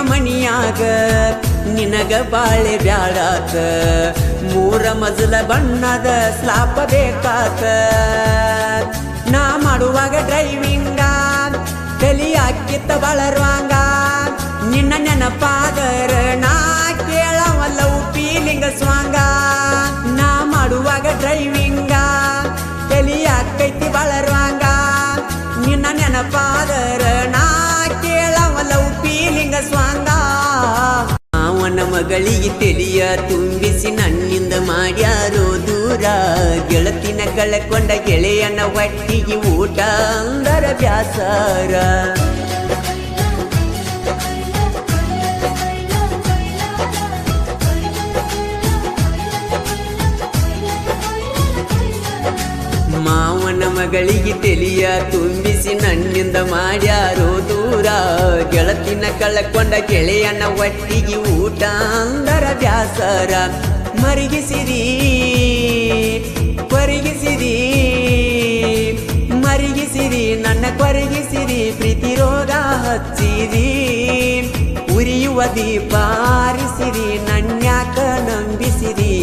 ಮನಿಯಾಗ ನಿನಗ ಬಾಳೆ ಬ್ಯಾಡಾತ ಮೂರ ಮಜಲ ಬಣ್ಣದ ಸ್ಲಾಪ ಬೇಕಾತ ನಾ ಮಾಡುವಾಗ ಡ್ರೈವಿಂಗ ತಲಿ ಹಾಕಿತ್ತ ಬಳರುವಂಗ ನಿನ್ನ ನೆನಪಾದರ ನಾ ಕೇಳವಲ್ಲವು ಫೀಲಿಂಗ ಸ್ವಾಂಗ ನಾ ಮಾಡುವಾಗ ಡ್ರೈವಿಂಗ ತಲಿ ಹಾಕೈತಿ ಬಳರುವಂಗ ನಿನ್ನ ನೆನಪಾದರ ನಾ ಕೇಳವಲ್ಲವು ಫೀಲಿಂಗ ಸ್ವಾಂಗ ಅವನ ಮಗಳಿಗೆ ತೆಲಿಯ ತುಂಬಿಸಿ ನನ್ನಿಂದ ಮಾಡ್ಯಾರೋ ದೂರ ಗೆಳತಿನ ಕಳಕೊಂಡ ಗೆಳೆಯನ ಒಟ್ಟಿಗೆ ಊಟ ಅಂದರ ಬ್ಯಾಸರ ಮಾವನ ಮಗಳಿಗೆ ತೆಲಿಯ ತುಂಬಿಸಿ ನನ್ನಿಂದ ಮಾಡ್ಯಾರೋ ದೂರ ಗೆಳತಿನ ಕಳಕೊಂಡ ಗೆಳೆಯನ ಒಟ್ಟಿಗೆ ಊಟ ಅಂದರ ಬ್ಯಾಸರ ಮರಿಗಿಸಿರಿ ಕೊರಗಿಸಿರಿ ಮರಿಗಿಸಿರಿ ನನ್ನ ಕೊರಗಿಸಿರಿ ಪ್ರೀತಿ ರೋಗ ಹಚ್ಚಿರಿ ಉರಿಯುವ ದೀಪ ಆರಿಸಿರಿ ನನ್ಯಾಕ ನಂಬಿಸಿರಿ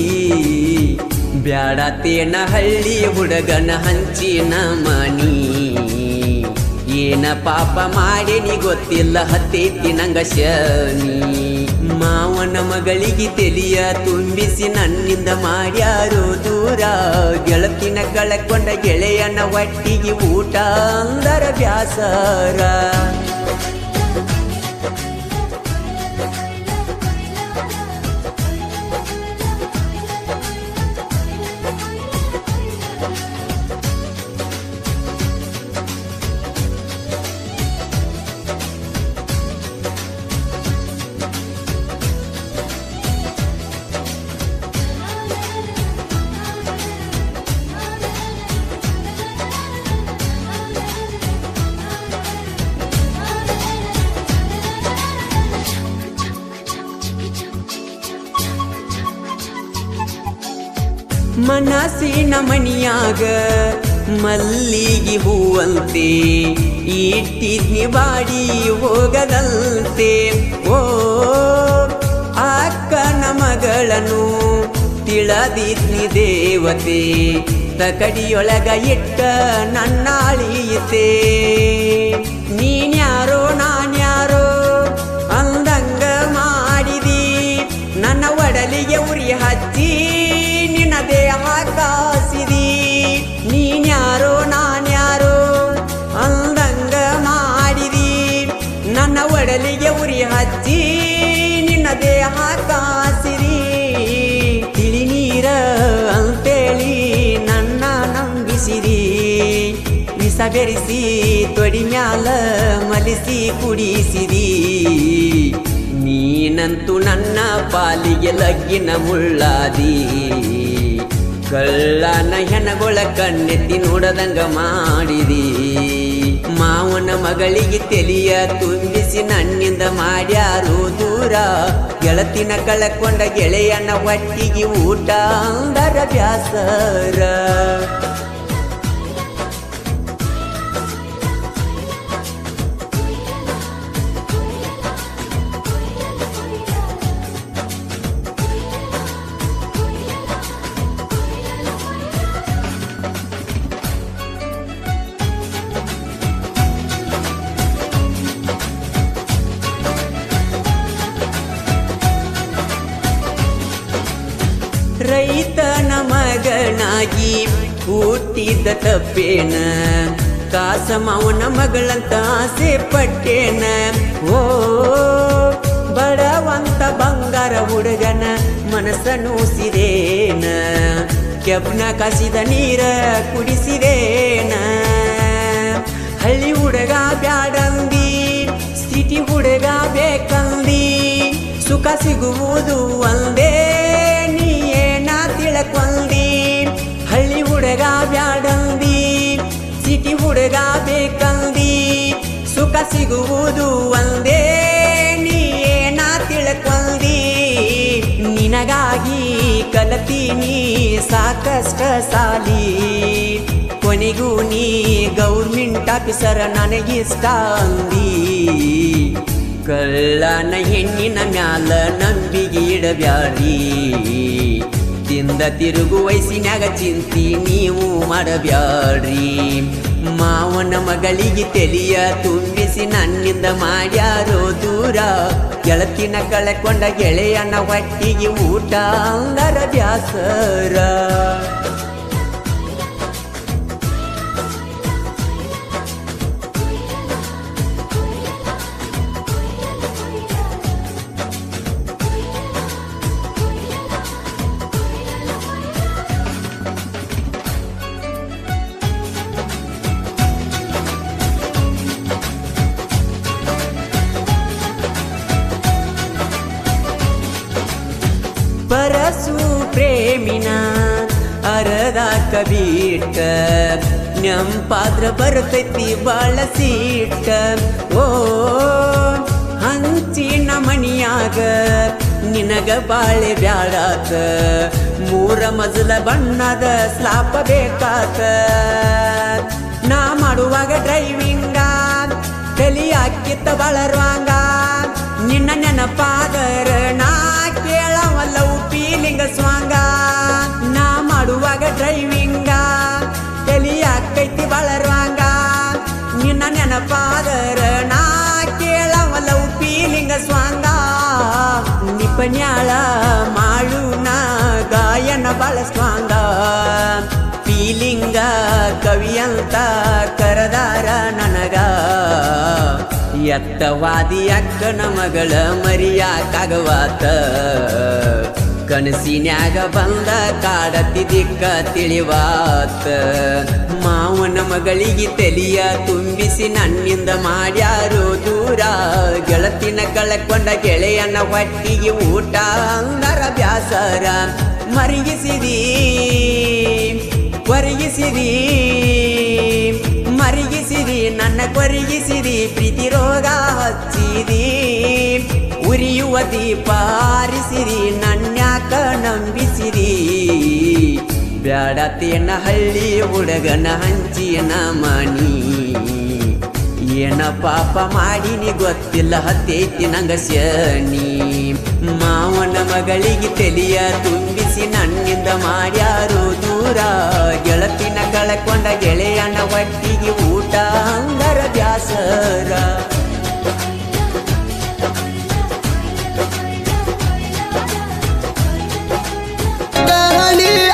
ಬ್ಯಾಡತೇನ ಹಳ್ಳಿ ಹುಡುಗನ ಹಂಚಿನ ಮನಿ ಏನ ಪಾಪ ಮಾಡೇನಿ ಗೊತ್ತಿಲ್ಲ ಹತ್ತೈತಿ ನಂಗ ಶನಿ ಮಾವನ ಮಗಳಿಗೆ ತೆಲಿಯ ತುಂಬಿಸಿ ನನ್ನಿಂದ ಮಾಡ್ಯಾರೋ ದೂರ ಗೆಳತಿನ ಕಳಕೊಂಡ ಗೆಳೆಯನ ಒಟ್ಟಿಗೆ ಊಟ ಅಂದರ ಬ್ಯಾಸರ ಮನಸ್ಸಿನ ಮನಿಯಾಗ ಮಲ್ಲಿಗೆ ಹೂವಂತೆ ಇಟ್ಟಿದ್ನಿ ಬಾಡಿ ಹೋಗದಂತೆ ಓ ಅಕ್ಕನ ಮಗಳನ್ನು ತಿಳದಿದ್ನಿ ದೇವತೆ ತಕಡಿಯೊಳಗ ಇಟ್ಟ ನನ್ನಾಳಿಯತೆ ನೀನ್ಯಾರೋ ನಾನ್ಯಾರೋ ಅಂದಂಗ ಮಾಡಿದಿ ನನ್ನ ಒಡಲಿಗೆ ಉರಿ ಹಚ್ಚಿ ನಿನ್ನ ದೇಹ ಕಾಸಿದಿ ನೀನ್ಯಾರೋ ನಾನ್ಯಾರೋ ಅಂದಂಗ ಮಾಡಿದಿ ನನ್ನ ಒಡಲಿಗೆ ಉರಿ ಹಚ್ಚಿ ನಿನ್ನ ದೇಹ ಕಾಸಿರಿ ತಿಳಿ ನೀರ ಅಂತೇಳಿ ನನ್ನ ನಂಬಿಸಿರಿ ವಿಷ ಬೆರೆಸಿ ತೊಡಿ ಮ್ಯಾಲ ಮಲಿಸಿ ಕುಡಿಸಿರಿ ನೀನಂತೂ ನನ್ನ ಪಾಲಿಗೆ ಲಗ್ಗಿನ ಮುಳ್ಳಾದಿ ಕಳ್ಳನ ಹೆಣಗೊಳ ಕಣ್ಣೆತ್ತಿ ನೋಡದಂಗ ಮಾಡಿದಿ ಮಾವನ ಮಗಳಿಗೆ ತೆಲಿಯ ತುಂಬಿಸಿ ನನ್ನಿಂದ ಮಾಡ್ಯಾರೋ ದೂರ ಗೆಳತಿನ ಕಳಕೊಂಡ ಗೆಳೆಯನ ಒಟ್ಟಿಗೆ ಊಟ ಅಂದರ ಬ್ಯಾಸರ ರೈತನ ಮಗನಾಗಿ ಹುಟ್ಟಿದ ತಪ್ಪೇನ ಕಾಸ ಮಾವನ ಮಗಳಂತ ಆಸೆ ಪಟ್ಟೇನ ಓ ಬಡವಂತ ಬಂಗಾರ ಹುಡುಗನ ಮನಸ್ಸನ್ನು ಸಿರೇನ ಕೆಬ್ನ ಕಾಸಿದ ನೀರ ಕುಡಿಸಿರೇನ ಹಳ್ಳಿ ಹುಡುಗ ಬ್ಯಾಡಂದಿ ಸಿಟಿ ಹುಡುಗ ಬೇಕಂದಿ ಸುಖ ಸಿಗುವುದು ಒಂದೇ ತಿಳಕೊಂಡಿ ಹಳ್ಳಿ ಹುಡುಗ ಬ್ಯಾಡಂದಿ ಸಿಟಿ ಹುಡುಗ ಬೇಕಂದಿ ಸುಖ ಸಿಗುವುದು ಒಂದೇ ನೀನ ತಿಳ್ಕೊಂಡಿ ನಿನಗಾಗಿ ಕಲತೀನಿ ಸಾಕಷ್ಟ ಸಾಲಿ ಕೊನೆಗೂ ನೀ ಗೌರ್ಮೆಂಟ್ ಆಫೀಸರ್ ನನಗಿಷ್ಟ ಅಂದಿ ಕಳ್ಳನ ಹೆಣ್ಣಿನ ಮ್ಯಾಲ ನಂಬಿಗೆ ಇಡಬ್ಯಾಡ್ರಿ ತಿಂದ ತಿರುಗು ವಯಸ್ಸಿನಾಗ ಚಿಂತಿ ನೀವು ಮಾಡಬ್ಯಾಡ್ರಿ ಮಾವನ ಮಗಳಿಗೆ ತೆಲಿಯ ತುಂಬಿಸಿ ನನ್ನಿಂದ ಮಾಡ್ಯಾರೋ ದೂರ ಗೆಳತಿನ ಕಳೆಕೊಂಡ ಗೆಳೆಯನ ಹೊಟ್ಟಿಗೆ ಊಟ ಅಂದರ ಬ್ಯಾಸರ ಪರಸು ಪ್ರೇಮಿನ ಅರದ ಕಬೀಟ ನೆಂಪಾದ್ರ ಬರ್ತೈತಿ ಬಾಳ ಸೀಟ ಓ ಹಂಚಿನ ಮನಿಯಾಗ ನಿನಗ ಬಾಳೆ ಬ್ಯಾಡಾತ ಮೂರ ಮಜಲ ಬಣ್ಣದ ಸ್ಲಾಪ ಬೇಕಾತ ನಾ ಮಾಡುವಾಗ ಡ್ರೈವಿಂಗ ತಲಿ ಹಾಕಿತ್ತ ಬಳರುವಂಗ ನಿನ್ನ ನೆನಪಾದರ ನಾ ಕೇಳವಲ್ಲವು ಫೀಲಿಂಗ ಸ್ವಾಂಗ ನಾ ಮಾಡುವಾಗ ಡ್ರೈವಿಂಗ ತಲಿ ಹಾಕೈತಿ ಬಳರುವಂಗ ನಿನ್ನ ನೆನಪಾದರ ನಾ ಕೇಳವಲ್ಲವು ಫೀಲಿಂಗ ಸ್ವಾಂಗ ನಿಪನ್ಯಾಳ ಮಾಡು ನಾ ಗಾಯನ ಬಳಸ್ವಾಂಗ ಫೀಲಿಂಗ ಕವಿಯಂತ ಕರದಾರ ನನಗ ಎತ್ತವಾದಿ ಅಕ್ಕನ ಮಗಳ ಮರಿಯಾಕಾಗವಾತ ಕನಸಿನ್ಯಾಗ ಬಂದ ಕಾಡತಿ ದಿಕ್ಕ ತಿಳಿವಾತ ಮಾವನ ಮಗಳಿಗೆ ತೆಲಿಯ ತುಂಬಿಸಿ ನನ್ನಿಂದ ಮಾಡ್ಯಾರೋ ದೂರ ಗೆಳತಿನ ಕಳಕೊಂಡ ಗೆಳೆಯನ ಹೊಟ್ಟಿಗೆ ಊಟ ಅಂದರ ಬ್ಯಾಸರ ಮರಿಗಿಸಿದಿ ಕೊರಗಿಸಿದಿ ಮರಿಗಿಸಿದಿ ನನ್ನ ಕೊರಗಿಸಿದಿ ಪ್ರೀತಿ ರೋಗ ಹಚ್ಚಿದಿ ಉರಿಯುವ ದೀಪ ಆರಿಸಿರಿ ನನ್ಯಾಕ ನಂಬಿಸಿರಿ ಬ್ಯಾಡತೇನ ಹಳ್ಳಿ ಹುಡುಗನ ಹಂಚಿನ ಮನಿ ಏನ ಪಾಪ ಮಾಡಿನಿ ಗೊತ್ತಿಲ್ಲ ಹತ್ತೈತಿ ನಂಗ ಶನಿ ಮಾವನ ಮಗಳಿಗೆ ತೆಲಿಯ ತುಂಬಿಸಿ ನನ್ನಿಂದ ಮಾಡ್ಯಾರೋ ದೂರ ಗೆಳತಿನ ಕಳಕೊಂಡ ಗೆಳೆಯನ ಹೊಟ್ಟಿಗೆ ಊಟ ಅಂದರ ಬ್ಯಾಸರ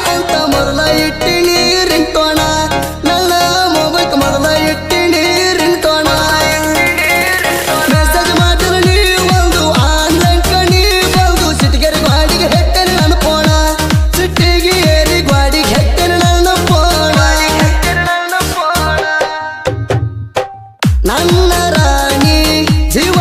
ಅಂತ ಮೊದಲ ಇಟ್ಟಿನಿ ರಿಂಗ್ಟೋಣ ನನ್ನ ಮೊಬೈಲ್ ಮೊದಲ ಇಟ್ಟಿನಿ ರಿಂಗ್ಟೋಣ ಮೆಸೇಜ್ ಮಾಡಿದ್ರೆ ನೀ ಒಂದು ಆನ್ಲೈನ್ ಕಣಿ ಬಂದು ಸಿಟಿಗೆರೆ ಗಾಡಿಗೆ ಹೆಟ್ಟನೆ ನನ್ನ ಫೋಣ ಸಿಟಿಗೆ ಏರಿ ಗಾಡಿಗೆ ಹೆಟ್ಟನೆ ನನ್ನ ಫೋಣ ನನ್ನ ರಾಣಿ ಜೀವ